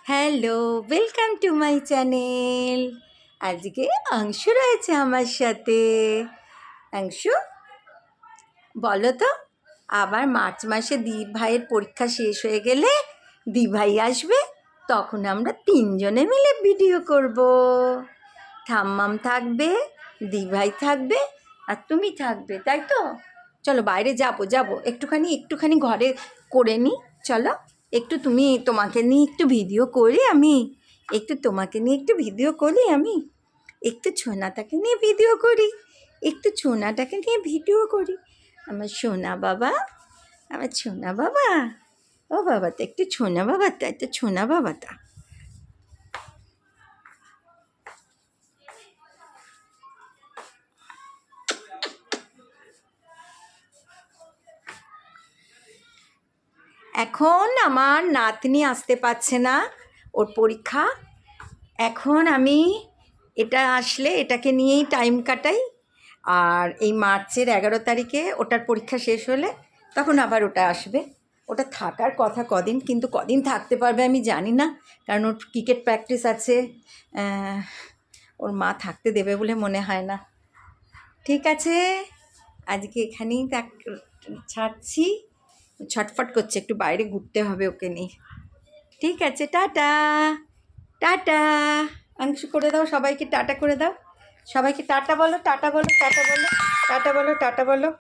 Hello, welcome to my channel. আজকে অংশু রয়েছে আমার সাথে। অংশু, বলো তো, আবার মার্চ মাসে দীপ ভাইয়ের পরীক্ষা শেষ হয়ে গেলে দীপ ভাই আসবে, তখন আমরা তিনজনে মিলে ভিডিও করব। ঠাম্মাম থাকবে, দীপ ভাই থাকবে, আর তুমি থাকবে, তাই তো? চলো বাইরে যাবো একটুখানি ঘরে করে নিই। চলো একটু তোমাকে নিয়ে একটু ভিডিও করি আমি। একটু ছোনাটাকে নিয়ে ভিডিও করি। আমার সোনা বাবা, ও বাবা, তো একটু ছোনা বাবা, তাই তো ছোনা বাবাটা। এখন আমার নাতনি আসতে পারছে না, ওর পরীক্ষা। এখন আমি এটা আসলে এটাকে নিয়েই টাইম কাটাই। আর এই মার্চের 11 তারিখে ওটার পরীক্ষা শেষ হলে তখন আবার ওটা আসবে। ওটা থাকার কথা কদিন, কিন্তু কদিন থাকতে পারবে আমি জানি না, কারণ ওর ক্রিকেট প্র্যাকটিস আছে। ওর মা থাকতে দেবে বলে মনে হয় না। ঠিক আছে, আজকে এখানেই ছাড়ছি। ছটফট করছে, একটু বাইরে ঘুরতে হবে ওকে নিয়ে। ঠিক আছে, টাটা টাটা। অংশ করে দাও, সবাইকে টাটা করে দাও। সবাইকে টাটা বলো, টাটা বলো, টাটা বলো, টাটা বলো, টাটা বলো।